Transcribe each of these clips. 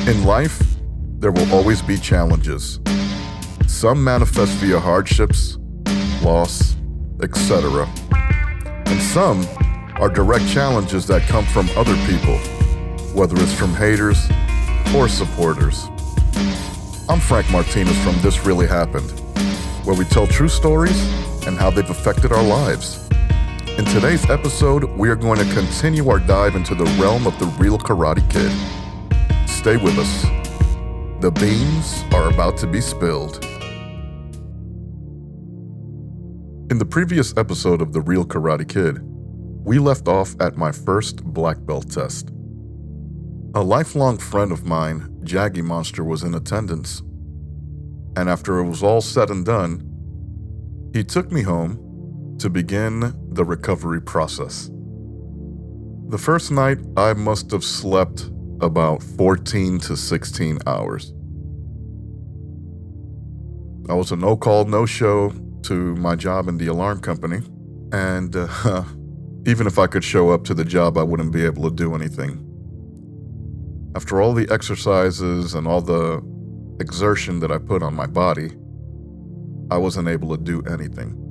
In life, there will always be challenges. Some manifest via hardships, loss, etc. And some are direct challenges that come from other people, whether it's from haters or supporters. I'm Frank Martinez from This Really Happened, where we tell true stories and how they've affected our lives. In today's episode, we are going to continue our dive into the realm of the real Karate Kid. Stay with us. The beans are about to be spilled. In the previous episode of The Real Karate Kid, we left off at my first black belt test. A lifelong friend of mine, Jaggy Monster, was in attendance. And after it was all said and done, he took me home to begin the recovery process. The first night, I must have slept about 14 to 16 hours. I was a no-call, no-show to my job in the alarm company, and even if I could show up to the job, I wouldn't be able to do anything. After all the exercises and all the exertion that I put on my body, I wasn't able to do anything.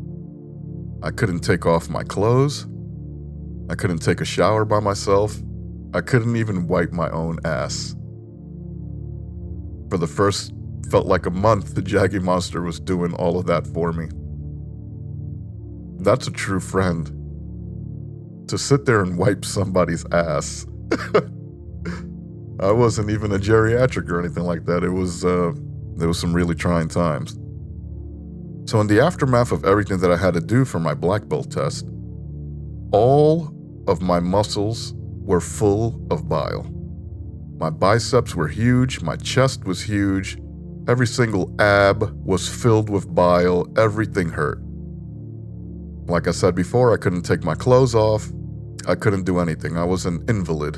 I couldn't take off my clothes. I couldn't take a shower by myself. I couldn't even wipe my own ass. For the first, felt like a month, the Jaggy Monster was doing all of that for me. That's a true friend. To sit there and wipe somebody's ass. I wasn't even a geriatric or anything like that. There was some really trying times. So in the aftermath of everything that I had to do for my black belt test, all of my muscles were full of bile. My biceps were huge, my chest was huge, every single ab was filled with bile, everything hurt. Like I said before, I couldn't take my clothes off, I couldn't do anything, I was an invalid.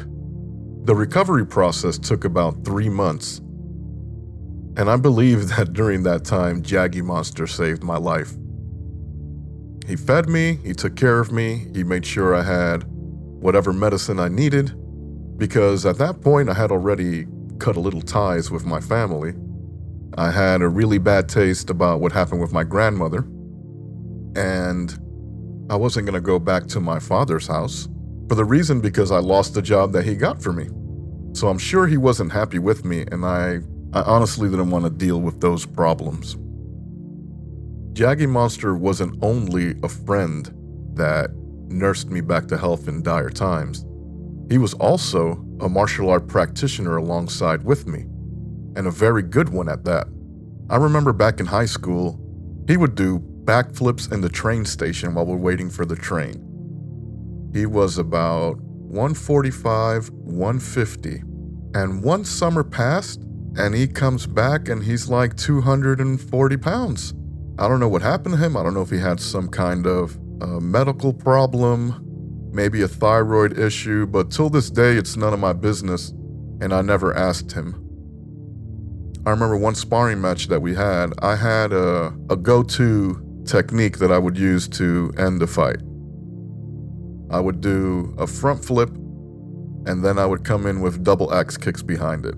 The recovery process took about 3 months, and I believe that during that time, Jaggy Monster saved my life. He fed me, he took care of me, he made sure I had whatever medicine I needed, because at that point I had already cut a little ties with my family. I had a really bad taste about what happened with my grandmother, and I wasn't going to go back to my father's house for the reason because I lost the job that he got for me. So I'm sure he wasn't happy with me, and I honestly didn't want to deal with those problems. Jaggy Monster wasn't only a friend that nursed me back to health in dire times. He was also a martial art practitioner alongside with me, and a very good one at that. I remember back in high school, he would do backflips in the train station while we're waiting for the train. He was about 145, 150, and one summer passed, and he comes back and he's like 240 pounds. I don't know what happened to him. I don't know if he had some kind of medical problem, maybe a thyroid issue, but till this day, it's none of my business, and I never asked him. I remember one sparring match that we had, I had a go-to technique that I would use to end the fight. I would do a front flip, and then I would come in with double axe kicks behind it.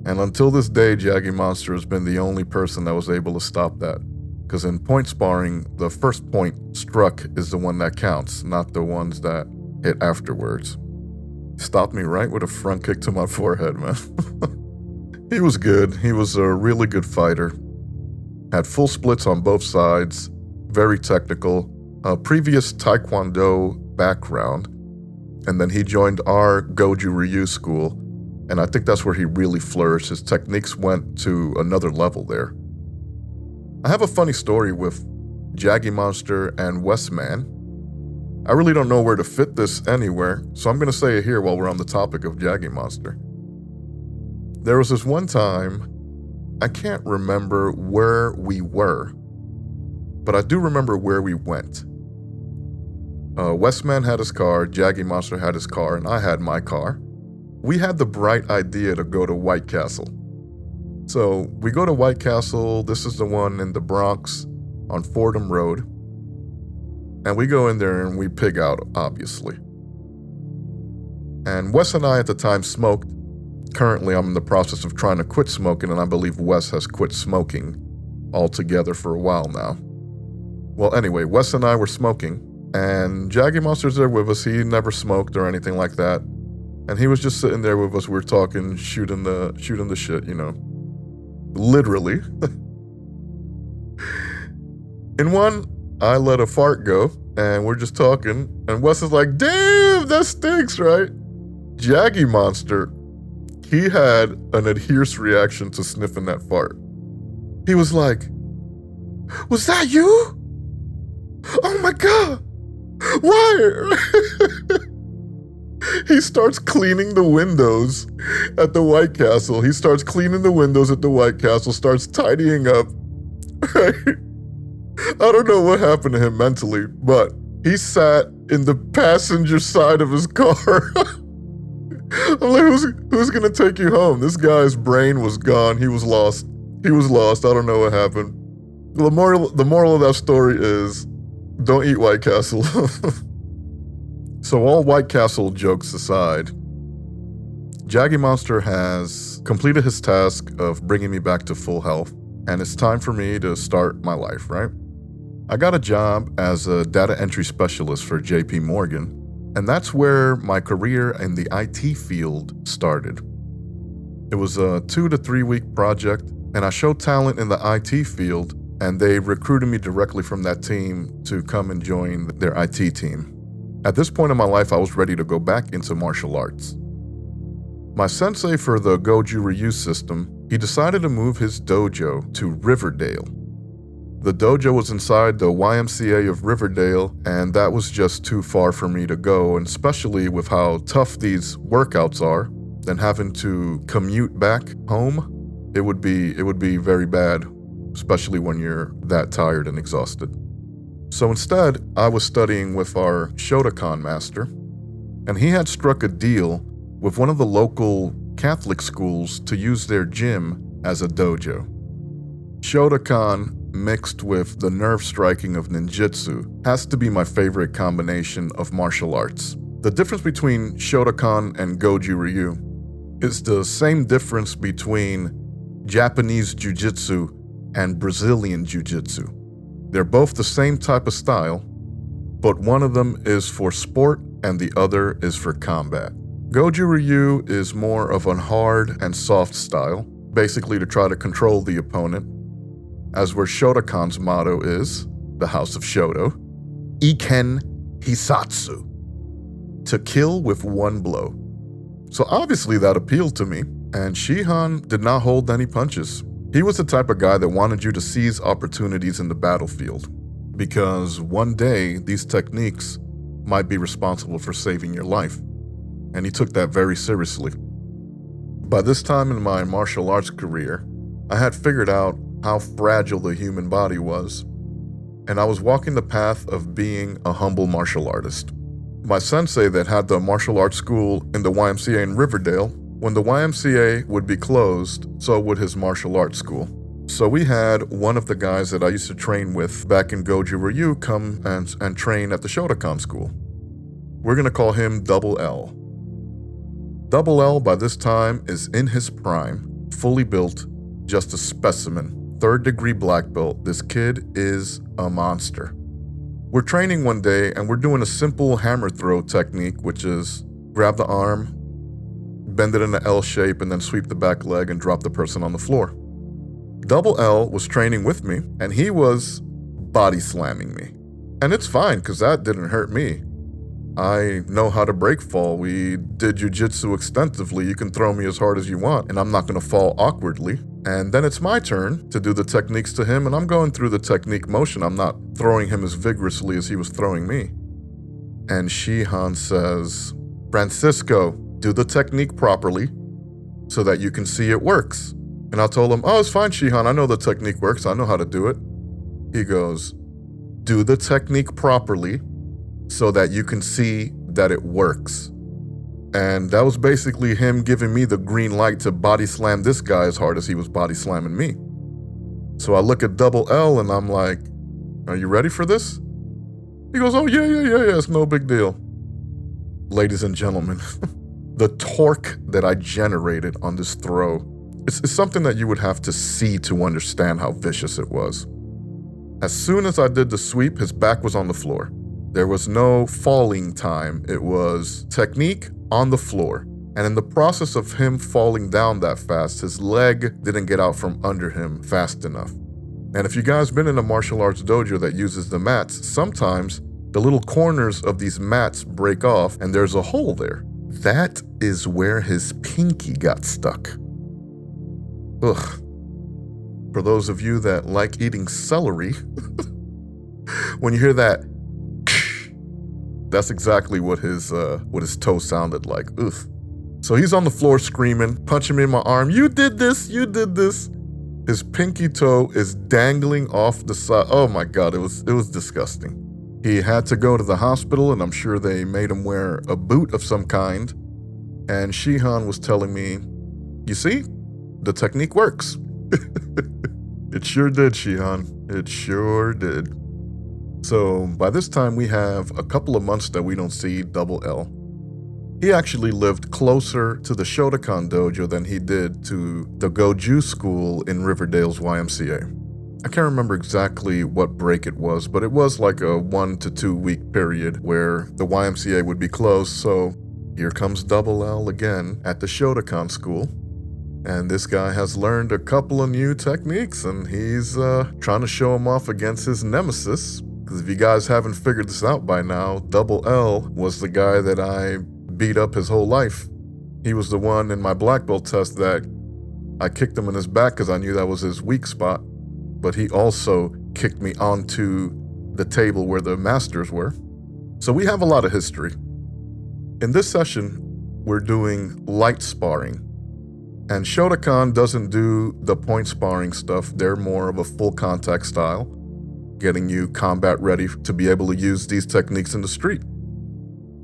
And until this day, Jaggy Monster has been the only person that was able to stop that. Because in point sparring, the first point struck is the one that counts, not the ones that hit afterwards. Stopped me right with a front kick to my forehead, man. He was good. He was a really good fighter. Had full splits on both sides, very technical, a previous Taekwondo background, and then he joined our Goju Ryu school, and I think that's where he really flourished. His techniques went to another level there. I have a funny story with Jaggy Monster and Westman. I really don't know where to fit this anywhere, so I'm going to say it here while we're on the topic of Jaggy Monster. There was this one time, I can't remember where we were, but I do remember where we went. Westman had his car, Jaggy Monster had his car, and I had my car. We had the bright idea to go to White Castle. So we go to White Castle, this is the one in the Bronx on Fordham Road, and we go in there and we pig out, obviously. And Wes and I at the time smoked, currently I'm in the process of trying to quit smoking, and I believe Wes has quit smoking altogether for a while now. Well, anyway, Wes and I were smoking, and Jaggy Monster's there with us. He never smoked or anything like that. And he was just sitting there with us. We were talking, shooting the shit, you know. Literally. In one, I let a fart go, and we're just talking, and Wes is like, damn, that stinks, right? Jaggy Monster, he had an adherence reaction to sniffing that fart. He was like, was that you? Oh my God, why? He starts cleaning the windows at the White Castle. He starts cleaning the windows at the White Castle, starts tidying up, right? I don't know what happened to him mentally, but he sat in the passenger side of his car. I'm like, who's gonna take you home? This guy's brain was gone. He was lost. I don't know what happened. The moral of that story is, don't eat White Castle. So all White Castle jokes aside, Jaggy Monster has completed his task of bringing me back to full health, and it's time for me to start my life, right? I got a job as a data entry specialist for JP Morgan, and that's where my career in the IT field started. It was a 2 to 3 week project, and I showed talent in the IT field, and they recruited me directly from that team to come and join their IT team. At this point in my life, I was ready to go back into martial arts. My sensei for the Goju Ryu system, he decided to move his dojo to Riverdale. The dojo was inside the YMCA of Riverdale, and that was just too far for me to go, and especially with how tough these workouts are, then having to commute back home, it would be very bad, especially when you're that tired and exhausted. So instead, I was studying with our Shotokan master, and he had struck a deal with one of the local Catholic schools to use their gym as a dojo. Shotokan mixed with the nerve striking of ninjutsu has to be my favorite combination of martial arts. The difference between Shotokan and Goju Ryu is the same difference between Japanese jiu-jitsu and Brazilian jiu-jitsu. They're both the same type of style, but one of them is for sport and the other is for combat. Goju Ryu is more of a hard and soft style, basically to try to control the opponent, as where Shotokan's motto is, the House of Shoto, Iken Hisatsu, to kill with one blow. So obviously that appealed to me, and Shihan did not hold any punches. He was the type of guy that wanted you to seize opportunities in the battlefield, because one day these techniques might be responsible for saving your life, and he took that very seriously. By this time in my martial arts career, I had figured out how fragile the human body was, and I was walking the path of being a humble martial artist. My sensei that had the martial arts school in the YMCA in Riverdale, when the YMCA would be closed, so would his martial arts school. So we had one of the guys that I used to train with back in Goju Ryu come and train at the Shotokan school. We're gonna call him Double L. Double L by this time is in his prime, fully built, just a specimen, 3rd degree black belt. This kid is a monster. We're training one day and we're doing a simple hammer throw technique, which is grab the arm, bend it in an L shape, and then sweep the back leg and drop the person on the floor. Double L was training with me and he was body slamming me. And it's fine because that didn't hurt me. I know how to break fall. We did jiu-jitsu extensively. You can throw me as hard as you want and I'm not going to fall awkwardly. And then it's my turn to do the techniques to him, and I'm going through the technique motion. I'm not throwing him as vigorously as he was throwing me. And Shihan says, Francisco, do the technique properly so that you can see it works. And I told him, oh, it's fine, Shihan. I know the technique works. I know how to do it. He goes, do the technique properly so that you can see that it works. And that was basically him giving me the green light to body slam this guy as hard as he was body slamming me. So I look at Double L and I'm like, are you ready for this? He goes, oh, yeah, it's no big deal. Ladies and gentlemen, The torque that I generated on this throw, it's something that you would have to see to understand how vicious it was. As soon as I did the sweep, his back was on the floor. There was no falling time. It was technique on the floor. And in the process of him falling down that fast, his leg didn't get out from under him fast enough. And if you guys been in a martial arts dojo that uses the mats, sometimes the little corners of these mats break off and there's a hole there. That is where his pinky got stuck. Ugh. For those of you that like eating celery, when you hear that, that's exactly what his toe sounded like. Ugh. So he's on the floor screaming, punching me in my arm. You did this, you did this. His pinky toe is dangling off the side. Oh my God, it was disgusting. He had to go to the hospital, and I'm sure they made him wear a boot of some kind. And Shihan was telling me, you see, the technique works. It sure did, Shihan. It sure did. So by this time, we have a couple of months that we don't see Double L. He actually lived closer to the Shotokan dojo than he did to the Goju school in Riverdale's YMCA. I can't remember exactly what break it was, but it was like a 1 to 2 week period where the YMCA would be closed. So here comes Double L again at the Shotokan school. And this guy has learned a couple of new techniques, and he's trying to show him off against his nemesis. Because if you guys haven't figured this out by now, Double L was the guy that I beat up his whole life. He was the one in my black belt test that I kicked him in his back because I knew that was his weak spot. But he also kicked me onto the table where the masters were. So we have a lot of history. In this session, we're doing light sparring. And Shotokan doesn't do the point sparring stuff. They're more of a full contact style, getting you combat ready to be able to use these techniques in the street.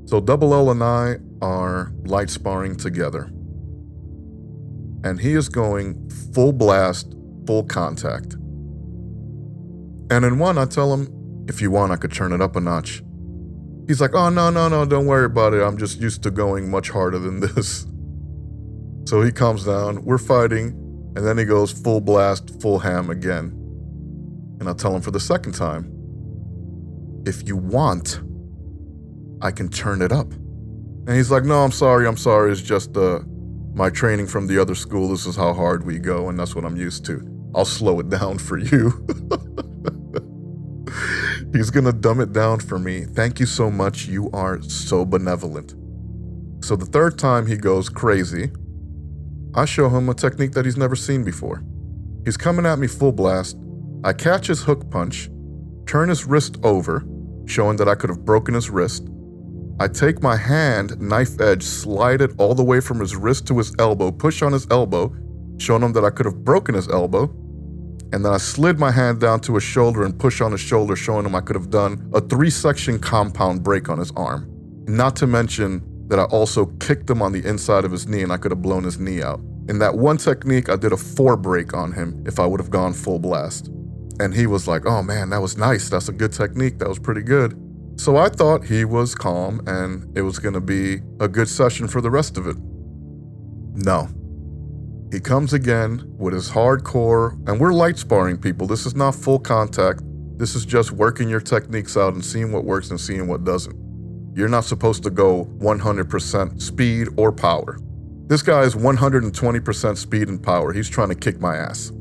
So Double L and I are light sparring together. And he is going full blast, full contact. And in one, I tell him, if you want, I could turn it up a notch. He's like, oh, no, don't worry about it. I'm just used to going much harder than this. So he calms down, we're fighting, and then he goes full blast, full ham again. And I tell him for the second time, if you want, I can turn it up. And he's like, no, I'm sorry. It's just my training from the other school. This is how hard we go, and that's what I'm used to. I'll slow it down for you. He's gonna dumb it down for me. Thank you so much. You are so benevolent. So the third time he goes crazy, I show him a technique that he's never seen before. He's coming at me full blast. I catch his hook punch, turn his wrist over, showing that I could have broken his wrist. I take my hand, knife edge, slide it all the way from his wrist to his elbow, push on his elbow, showing him that I could have broken his elbow. And then I slid my hand down to his shoulder and push on his shoulder, showing him I could have done a 3-section compound break on his arm. Not to mention that I also kicked him on the inside of his knee and I could have blown his knee out. In that one technique, I did a 4 break on him if I would have gone full blast. And he was like, oh man, that was nice. That's a good technique. That was pretty good. So I thought he was calm and it was going to be a good session for the rest of it. No. He comes again with his hardcore, and we're light sparring people. This is not full contact. This is just working your techniques out and seeing what works and seeing what doesn't. You're not supposed to go 100% speed or power. This guy is 120% speed and power. He's trying to kick my ass.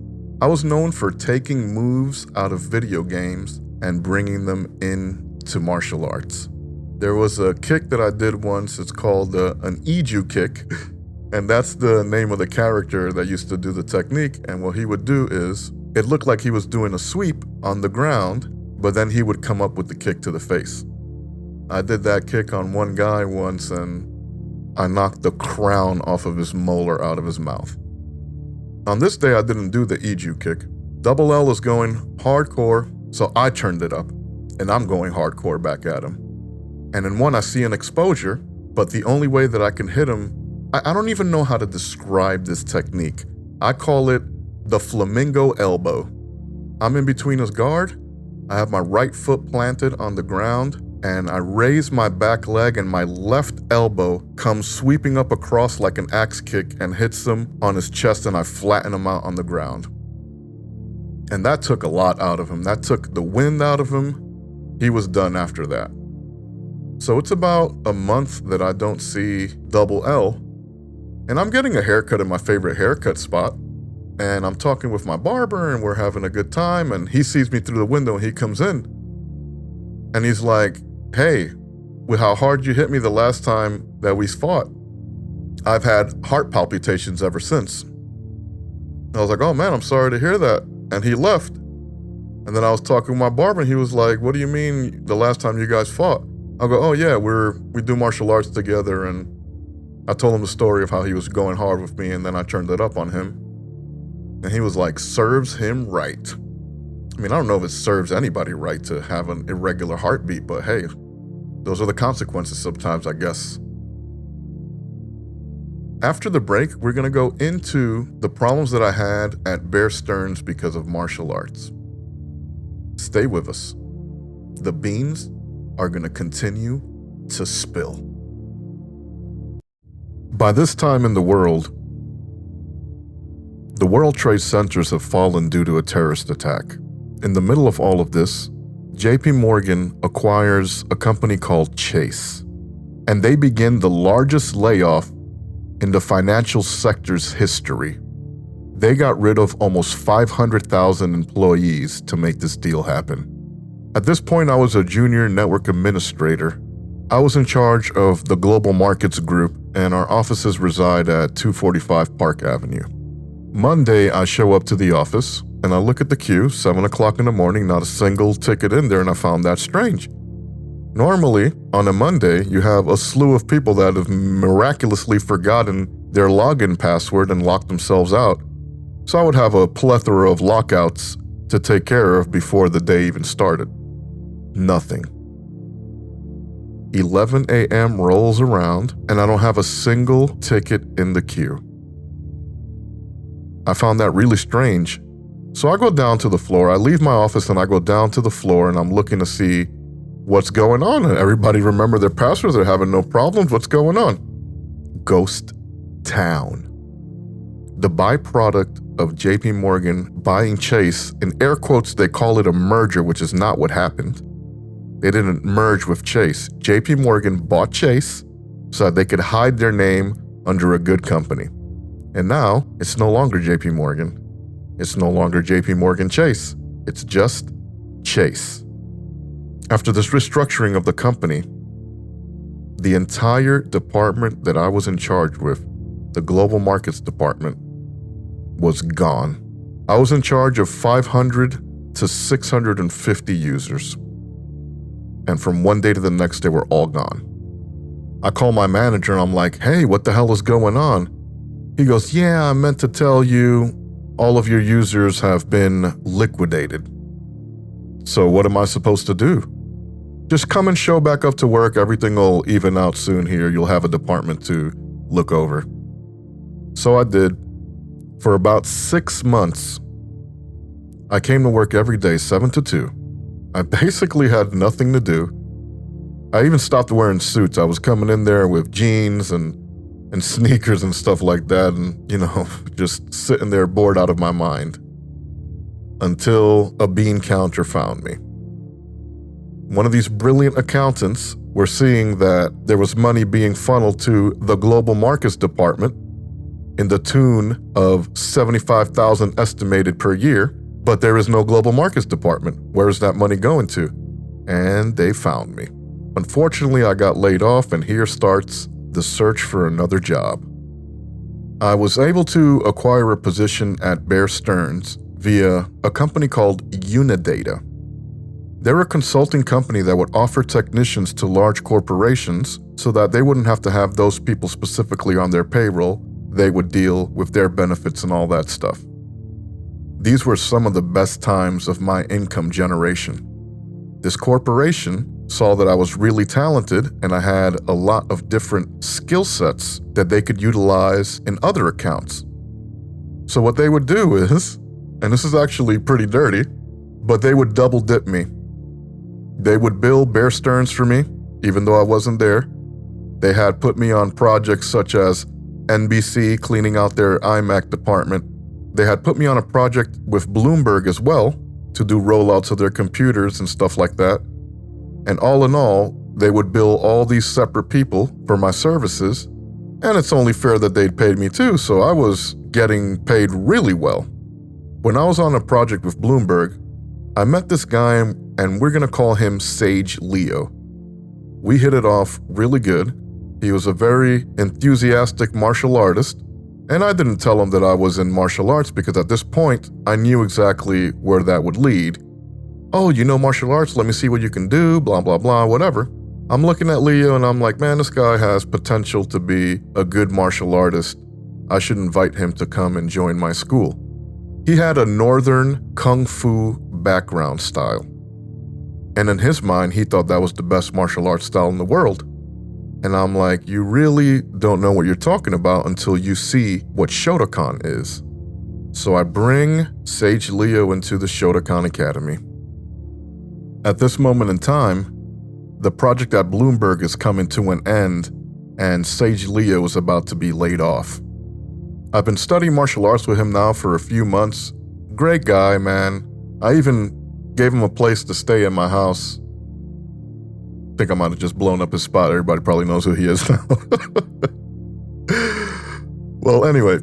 I was known for taking moves out of video games and bringing them into martial arts. There was a kick that I did once. It's called an Iju kick. And that's the name of the character that used to do the technique. And what he would do is, it looked like he was doing a sweep on the ground, but then he would come up with the kick to the face. I did that kick on one guy once, and I knocked the crown off of his molar out of his mouth. On this day, I didn't do the Iju kick. Double L is going hardcore, so I turned it up, and I'm going hardcore back at him. And in one, I see an exposure, but the only way that I can hit him, I don't even know how to describe this technique. I call it the flamingo elbow. I'm in between his guard. I have my right foot planted on the ground, and I raise my back leg and my left elbow comes sweeping up across like an axe kick and hits him on his chest, and I flatten him out on the ground. And that took a lot out of him. That took the wind out of him. He was done after that. So it's about a month that I don't see Double L, and I'm getting a haircut in my favorite haircut spot, and I'm talking with my barber and we're having a good time, and he sees me through the window and he comes in and he's like, "Hey, with how hard you hit me the last time that we fought, I've had heart palpitations ever since." I was like, "Oh man, I'm sorry to hear that." And he left. And then I was talking with my barber and he was like, "What do you mean the last time you guys fought?" I go, "Oh yeah, we do martial arts together." And I told him the story of how he was going hard with me, and then I turned it up on him. And he was like, "Serves him right." I mean, I don't know if it serves anybody right to have an irregular heartbeat, but hey, those are the consequences sometimes, I guess. After the break, we're going to go into the problems that I had at Bear Stearns because of martial arts. Stay with us. The beans are going to continue to spill. By this time in the World Trade Centers have fallen due to a terrorist attack. In the middle of all of this, JP Morgan acquires a company called Chase, and they begin the largest layoff in the financial sector's history. They got rid of almost 500,000 employees to make this deal happen. At this point, I was a junior network administrator. I was in charge of the Global Markets Group, and our offices reside at 245 Park Avenue. Monday, I show up to the office, and I look at the queue, 7 o'clock in the morning, not a single ticket in there, and I found that strange. Normally, on a Monday, you have a slew of people that have miraculously forgotten their login password and locked themselves out. So I would have a plethora of lockouts to take care of before the day even started. Nothing. 11 a.m. rolls around, and I don't have a single ticket in the queue. I found that really strange. So I go down to the floor. I leave my office and I go down to the floor, and I'm looking to see what's going on. And everybody remember their passwords. They're having no problems. What's going on? Ghost town. The byproduct of JP Morgan buying Chase, in air quotes, they call it a merger, which is not what happened. They didn't merge with Chase. JP Morgan bought Chase so that they could hide their name under a good company. And now it's no longer JP Morgan. It's no longer JP Morgan Chase. It's just Chase. After this restructuring of the company, the entire department that I was in charge with, the Global Markets Department, was gone. I was in charge of 500 to 650 users. And from one day to the next, they were all gone. I call my manager and I'm like, "Hey, what the hell is going on?" He goes, "Yeah, I meant to tell you all of your users have been liquidated." So what am I supposed to do? Just come and show back up to work. Everything will even out soon here. You'll have a department to look over. So I did. For about 6 months, I came to work every day, 7 to 2. I basically had nothing to do. I even stopped wearing suits. I was coming in there with jeans and sneakers and stuff like that, and, just sitting there bored out of my mind. Until a bean counter found me. One of these brilliant accountants were seeing that there was money being funneled to the Global Markets Department in the tune of $75,000 estimated per year, but there is no Global Markets Department. Where is that money going to? And they found me. Unfortunately, I got laid off, and here starts the search for another job. I was able to acquire a position at Bear Stearns via a company called Unidata. They're a consulting company that would offer technicians to large corporations so that they wouldn't have to have those people specifically on their payroll. They would deal with their benefits and all that stuff. These were some of the best times of my income generation. This corporation saw that I was really talented and I had a lot of different skill sets that they could utilize in other accounts. So what they would do is, and this is actually pretty dirty, but they would double dip me. They would bill Bear Stearns for me, even though I wasn't there. They had put me on projects such as NBC cleaning out their iMac department. They had put me on a project with Bloomberg as well to do rollouts of their computers and stuff like that. And all in all, they would bill all these separate people for my services, and it's only fair that they'd paid me too, so I was getting paid really well. When I was on a project with Bloomberg, I met this guy, and we're gonna call him Sage Leo. We hit it off really good. He was a very enthusiastic martial artist, and I didn't tell him that I was in martial arts because at this point, I knew exactly where that would lead. Oh, you know martial arts? Let me see what you can do, blah, blah, blah, whatever. I'm looking at Leo and I'm like, man, this guy has potential to be a good martial artist. I should invite him to come and join my school. He had a northern kung fu background style. And in his mind, he thought that was the best martial arts style in the world. And I'm like, you really don't know what you're talking about until you see what Shotokan is. So I bring Sage Leo into the Shotokan Academy. At this moment in time, the project at Bloomberg is coming to an end, and Sage Leo is about to be laid off. I've been studying martial arts with him now for a few months. Great guy, man. I even gave him a place to stay in my house. I think I might have just blown up his spot. Everybody probably knows who he is now. Well, anyway,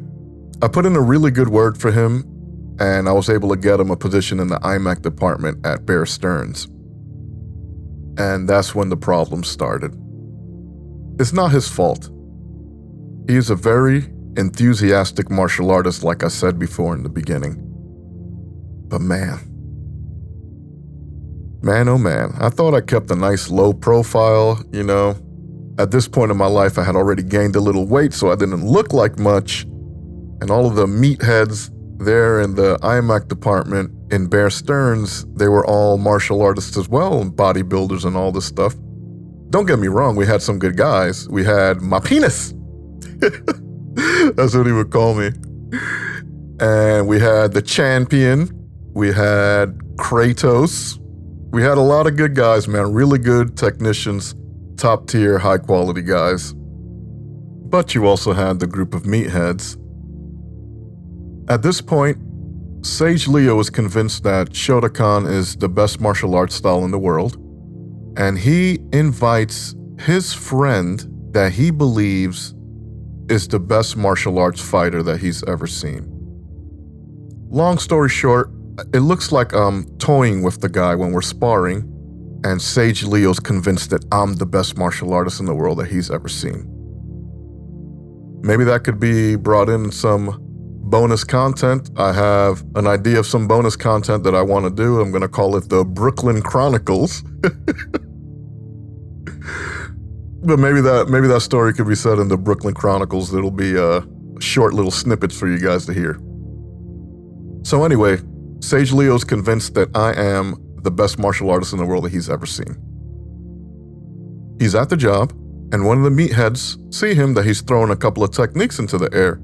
I put in a really good word for him, and I was able to get him a position in the iMac department at Bear Stearns. And that's when the problem started. It's not his fault. He is a very enthusiastic martial artist, like I said before in the beginning. But man, oh man, I thought I kept a nice low profile, you know. At this point in my life, I had already gained a little weight, so I didn't look like much. And all of the meatheads there in the iMac department in Bear Stearns, they were all martial artists as well, and bodybuilders and all this stuff. Don't get me wrong, we had some good guys. We had Martinez. That's what he would call me. And we had the Champion. We had Kratos. We had a lot of good guys, man. Really good technicians, top tier, high quality guys. But you also had the group of meatheads. At this point, Sage Leo is convinced that Shotokan is the best martial arts style in the world, and he invites his friend that he believes is the best martial arts fighter that he's ever seen. Long story short, it looks like I'm toying with the guy when we're sparring, and Sage Leo's convinced that I'm the best martial artist in the world that he's ever seen. Maybe that could be brought in some bonus content. I have an idea of some bonus content that I want to do. I'm going to call it the Brooklyn Chronicles. But maybe that story could be said in the Brooklyn Chronicles. It'll be short little snippets for you guys to hear. So anyway, Sage Leo's convinced that I am the best martial artist in the world that he's ever seen. He's at the job, and one of the meatheads see him that he's throwing a couple of techniques into the air.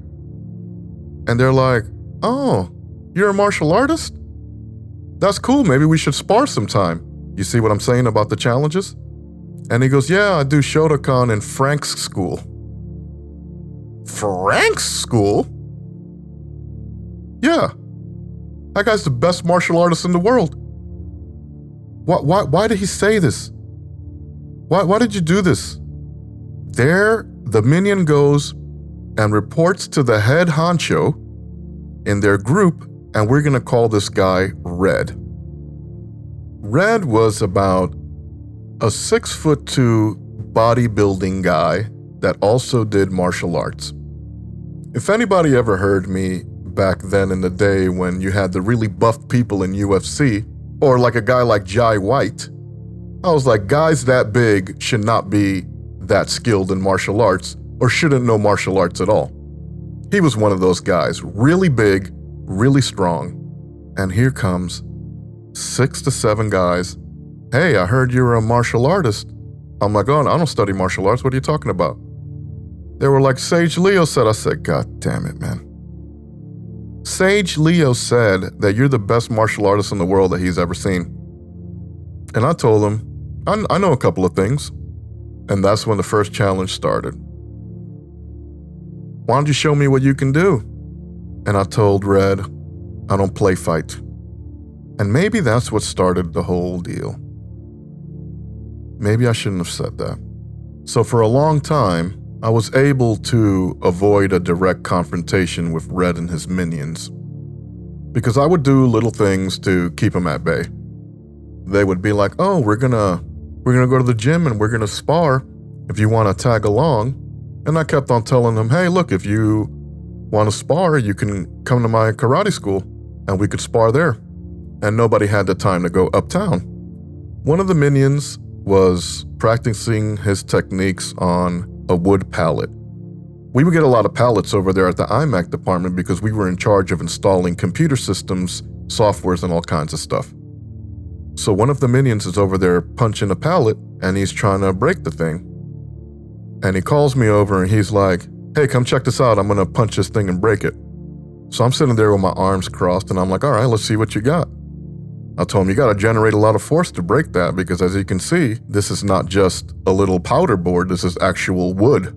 And they're like, oh, you're a martial artist? That's cool, maybe we should spar sometime. You see what I'm saying about the challenges? And he goes, yeah, I do Shotokan in Frank's school. Frank's school? Yeah. That guy's the best martial artist in the world. Why did he say this? Why did you do this? There, the minion goes and reports to the head honcho in their group, and we're gonna call this guy Red. Red was about a 6'2" bodybuilding guy that also did martial arts. If anybody ever heard me back then in the day when you had the really buff people in UFC, or like a guy like Jai White, I was like, guys that big should not be that skilled in martial arts or shouldn't know martial arts at all. He was one of those guys, really big, really strong. And here comes 6 to 7 guys. Hey, I heard you're a martial artist. I'm like, oh, I don't study martial arts. What are you talking about? They were like, Sage Leo said. I said, God damn it, man. Sage Leo said that you're the best martial artist in the world that he's ever seen. And I told him, I know a couple of things. And that's when the first challenge started. Why don't you show me what you can do? And I told Red, I don't play fight. And maybe that's what started the whole deal. Maybe I shouldn't have said that. So for a long time, I was able to avoid a direct confrontation with Red and his minions, because I would do little things to keep them at bay. They would be like, oh, we're gonna go to the gym and we're gonna spar if you want to tag along. And I kept on telling them, hey, look, if you want to spar, you can come to my karate school and we could spar there. And nobody had the time to go uptown. One of the minions was practicing his techniques on a wood pallet. We would get a lot of pallets over there at the iMac department because we were in charge of installing computer systems, softwares, and all kinds of stuff. So one of the minions is over there punching a pallet and he's trying to break the thing. And he calls me over and he's like, hey, come check this out. I'm going to punch this thing and break it. So I'm sitting there with my arms crossed and I'm like, all right, let's see what you got. I told him, you got to generate a lot of force to break that because as you can see, this is not just a little powder board, this is actual wood.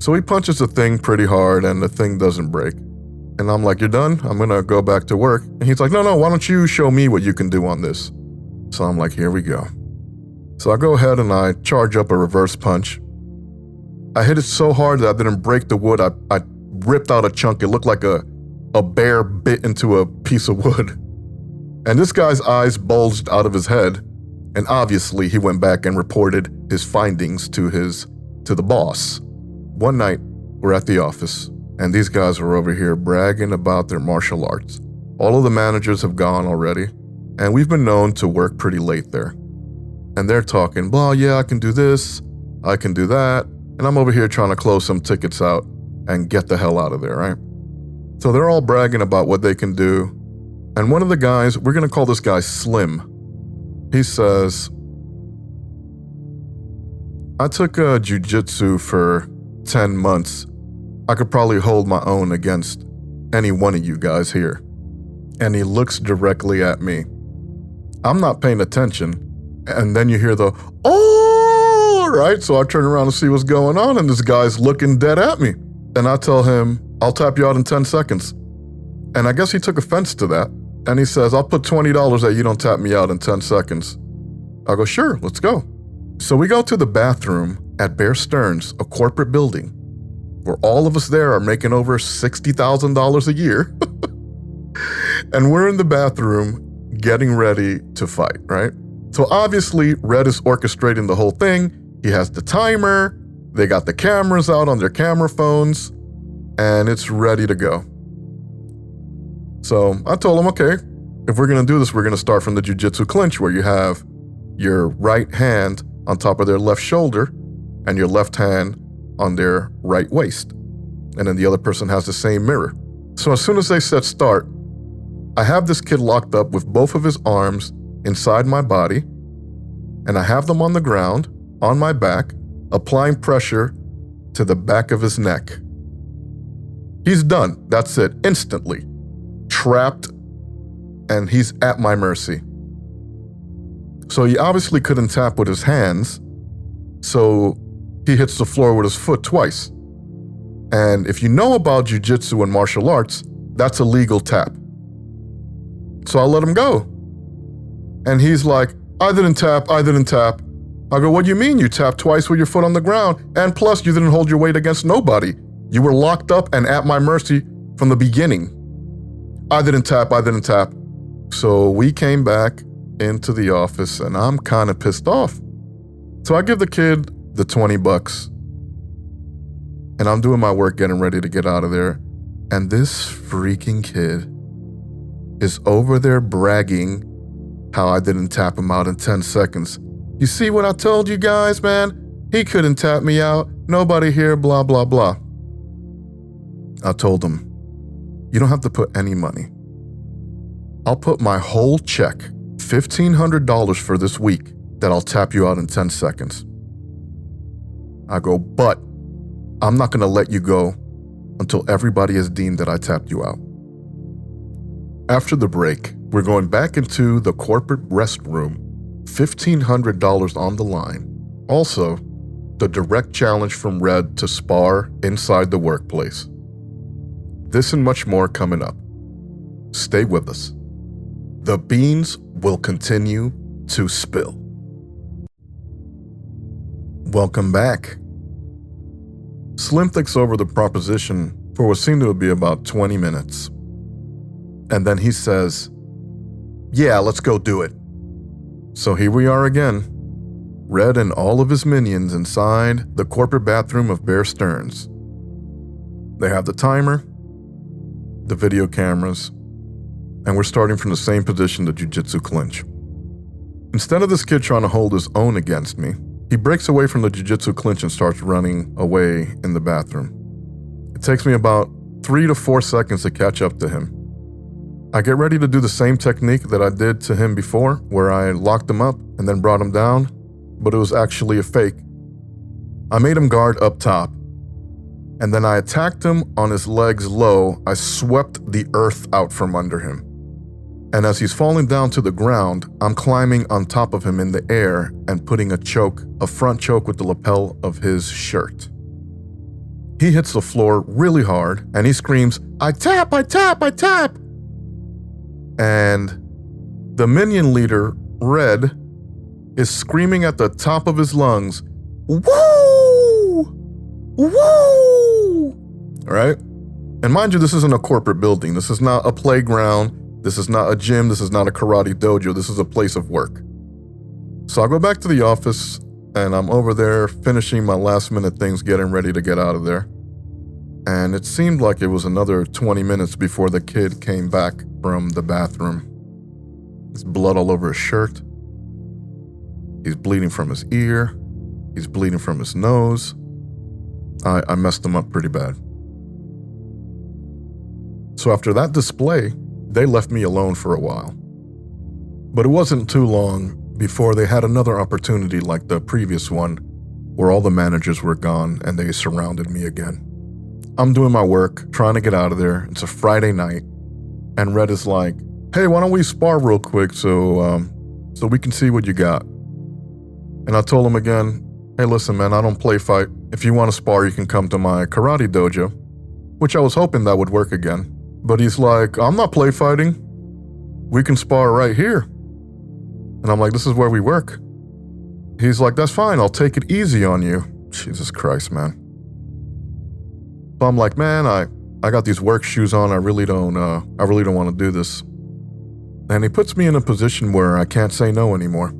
So he punches the thing pretty hard and the thing doesn't break. And I'm like, you're done? I'm going to go back to work. And he's like, no, why don't you show me what you can do on this? So I'm like, here we go. So I go ahead and I charge up a reverse punch. I hit it so hard that I didn't break the wood. I ripped out a chunk. It looked like a bear bit into a piece of wood. And this guy's eyes bulged out of his head. And obviously he went back and reported his findings to the boss. One night, we're at the office, and these guys were over here bragging about their martial arts. All of the managers have gone already, and we've been known to work pretty late there. And they're talking, well, yeah, I can do this, I can do that, and I'm over here trying to close some tickets out and get the hell out of there, right? So they're all bragging about what they can do, and one of the guys, we're going to call this guy Slim, he says, I took jiu-jitsu for 10 months. I could probably hold my own against any one of you guys here. And he looks directly at me. I'm not paying attention. And then you hear the, oh, right? So I turn around and see what's going on, and this guy's looking dead at me. And I tell him, I'll tap you out in 10 seconds. And I guess he took offense to that. And he says, I'll put $20 that you don't tap me out in 10 seconds. I go, sure, let's go. So we go to the bathroom at Bear Stearns, a corporate building, where all of us there are making over $60,000 a year. And we're in the bathroom getting ready to fight, right? So obviously, Red is orchestrating the whole thing. He has the timer. They got the cameras out on their camera phones, and it's ready to go. So I told him, okay, if we're going to do this, we're going to start from the jiu-jitsu clinch, where you have your right hand on top of their left shoulder and your left hand on their right waist. And then the other person has the same mirror. So as soon as they said start, I have this kid locked up with both of his arms inside my body, and I have them on the ground, on my back, applying pressure to the back of his neck. He's done. That's it. Instantly. Trapped, and he's at my mercy. So he obviously couldn't tap with his hands, so he hits the floor with his foot twice. And if you know about jiu-jitsu and martial arts, that's a legal tap. So I let him go. And he's like, I didn't tap. I go, what do you mean you tapped twice with your foot on the ground? And plus, you didn't hold your weight against nobody. You were locked up and at my mercy from the beginning. I didn't tap. So we came back into the office, and I'm kind of pissed off. So I give the kid the $20, and I'm doing my work getting ready to get out of there. And this freaking kid is over there bragging how I didn't tap him out in 10 seconds. You see what I told you guys, man? He couldn't tap me out. Nobody here, blah, blah, blah. I told him, you don't have to put any money. I'll put my whole check, $1,500 for this week, that I'll tap you out in 10 seconds. I go, but I'm not going to let you go until everybody has deemed that I tapped you out. After the break, we're going back into the corporate restroom $1,500 on the line. Also, the direct challenge from Red to spar inside the workplace. This and much more coming up. Stay with us. The beans will continue to spill. Welcome back. Slim thinks over the proposition for what seemed to be about 20 minutes. And then he says, "Yeah, let's go do it." So here we are again, Red and all of his minions inside the corporate bathroom of Bear Stearns. They have the timer, the video cameras, and we're starting from the same position, the jiu-jitsu clinch. Instead of this kid trying to hold his own against me, he breaks away from the jiu-jitsu clinch and starts running away in the bathroom. It takes me about 3 to 4 seconds to catch up to him. I get ready to do the same technique that I did to him before, where I locked him up and then brought him down, but it was actually a fake. I made him guard up top, and then I attacked him on his legs low. I swept the earth out from under him. And as he's falling down to the ground, I'm climbing on top of him in the air and putting a front choke with the lapel of his shirt. He hits the floor really hard and he screams, "I tap, I tap, I tap!" And the minion leader, Red, is screaming at the top of his lungs, "Woo! Woo!" All right? And mind you, this isn't a corporate building. This is not a playground. This is not a gym. This is not a karate dojo. This is a place of work. So I go back to the office and I'm over there finishing my last minute things, getting ready to get out of there. And it seemed like it was another 20 minutes before the kid came back from the bathroom. There's blood all over his shirt. He's bleeding from his ear. He's bleeding from his nose. I messed him up pretty bad. So after that display, they left me alone for a while. But it wasn't too long before they had another opportunity like the previous one, where all the managers were gone and they surrounded me again. I'm doing my work, trying to get out of there. It's a Friday night, and Red is like, "Hey, why don't we spar real quick so we can see what you got?" And I told him again, "Hey, listen, man, I don't play fight. If you want to spar, you can come to my karate dojo," which I was hoping that would work again. But he's like, "I'm not play fighting. We can spar right here." And I'm like, "This is where we work." He's like, "That's fine. I'll take it easy on you." Jesus Christ, man. So I'm like, "Man, I got these work shoes on. I really don't want to do this." And he puts me in a position where I can't say no anymore.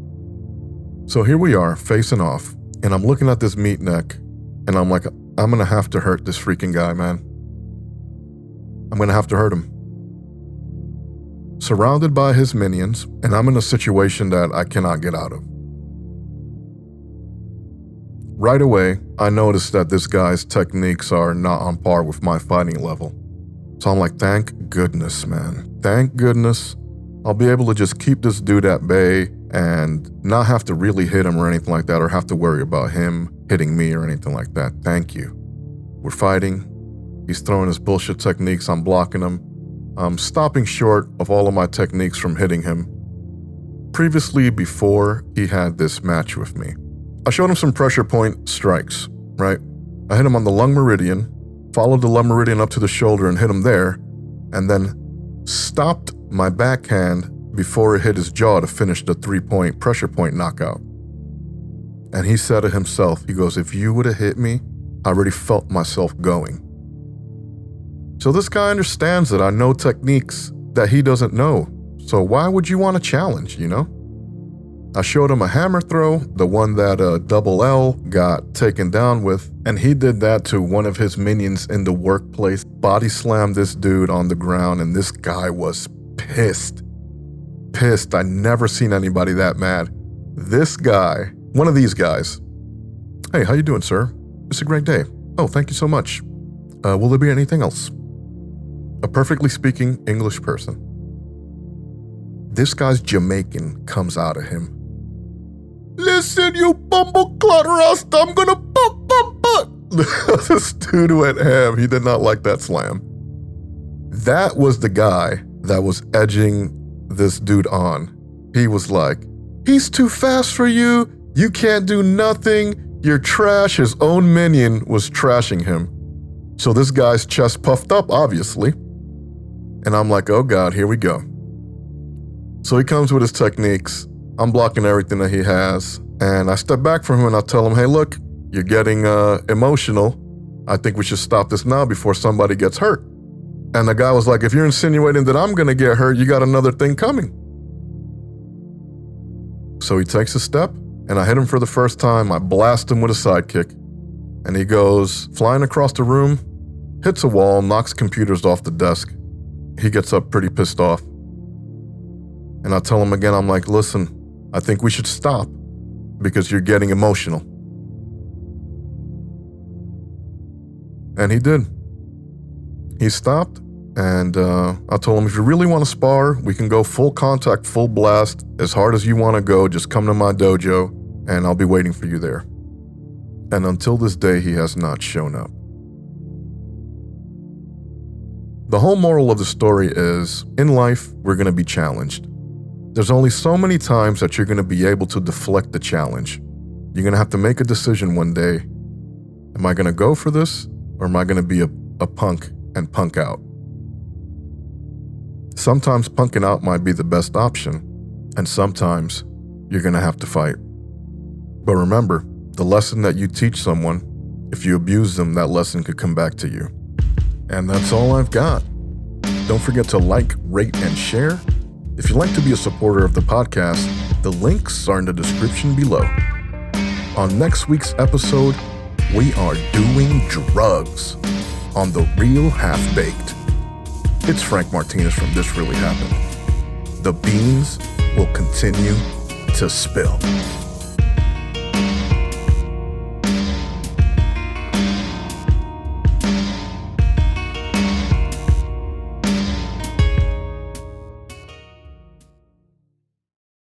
So here we are, facing off, and I'm looking at this meat neck, and I'm like, I'm gonna have to hurt this freaking guy, man. I'm gonna have to hurt him. Surrounded by his minions, and I'm in a situation that I cannot get out of. Right away, I noticed that this guy's techniques are not on par with my fighting level. So I'm like, thank goodness, man. Thank goodness. I'll be able to just keep this dude at bay and not have to really hit him or anything like that, or have to worry about him hitting me or anything like that. Thank you. We're fighting. He's throwing his bullshit techniques. I'm blocking him. I'm stopping short of all of my techniques from hitting him. Previously, before he had this match with me, I showed him some pressure point strikes, right? I hit him on the lung meridian, followed the lung meridian up to the shoulder and hit him there, and then stopped my backhand before it hit his jaw to finish the 3-point pressure point knockout. And he said to himself, he goes, "If you would have hit me, I already felt myself going." So this guy understands that I know techniques that he doesn't know. So why would you want to challenge, you know? I showed him a hammer throw, the one that Double L got taken down with, and he did that to one of his minions in the workplace, body slammed this dude on the ground, and this guy was pissed. Pissed. I never seen anybody that mad. This guy, one of these guys, "Hey, how you doing, sir? It's a great day. Oh, thank you so much. Will there be anything else?" A perfectly speaking English person. This guy's Jamaican comes out of him. "Listen, you bumbleclot rasta, I'm gonna This dude went ham. He did not like that slam. That was the guy that was edging this dude on. He was like, He's too fast for you. You can't do nothing. You're trash. His own minion was trashing him. So this guy's chest puffed up, obviously. And I'm like, oh God, here we go. So he comes with his techniques. I'm blocking everything that he has. And I step back from him and I tell him, hey, look, you're getting emotional. I think we should stop this now before somebody gets hurt. And the guy was like, if you're insinuating that I'm going to get hurt, you got another thing coming. So he takes a step and I hit him for the first time. I blast him with a sidekick. And he goes flying across the room, hits a wall, knocks computers off the desk. He gets up pretty pissed off. And I tell him again, I'm like, listen, I think we should stop because you're getting emotional. And he did. He stopped, and I told him, if you really want to spar, we can go full contact, full blast, as hard as you want to go, just come to my dojo, and I'll be waiting for you there. And until this day, he has not shown up. The whole moral of the story is, in life, we're going to be challenged. There's only so many times that you're going to be able to deflect the challenge. You're going to have to make a decision one day. Am I going to go for this, or am I going to be a punk and punk out? Sometimes punking out might be the best option, and sometimes you're going to have to fight. But remember, the lesson that you teach someone, if you abuse them, that lesson could come back to you. And that's all I've got. Don't forget to like, rate, and share. If you'd like to be a supporter of the podcast, the links are in the description below. On next week's episode, we are doing drugs on The Real Half-Baked. It's Frank Martinez from This Really Happened. The beans will continue to spill.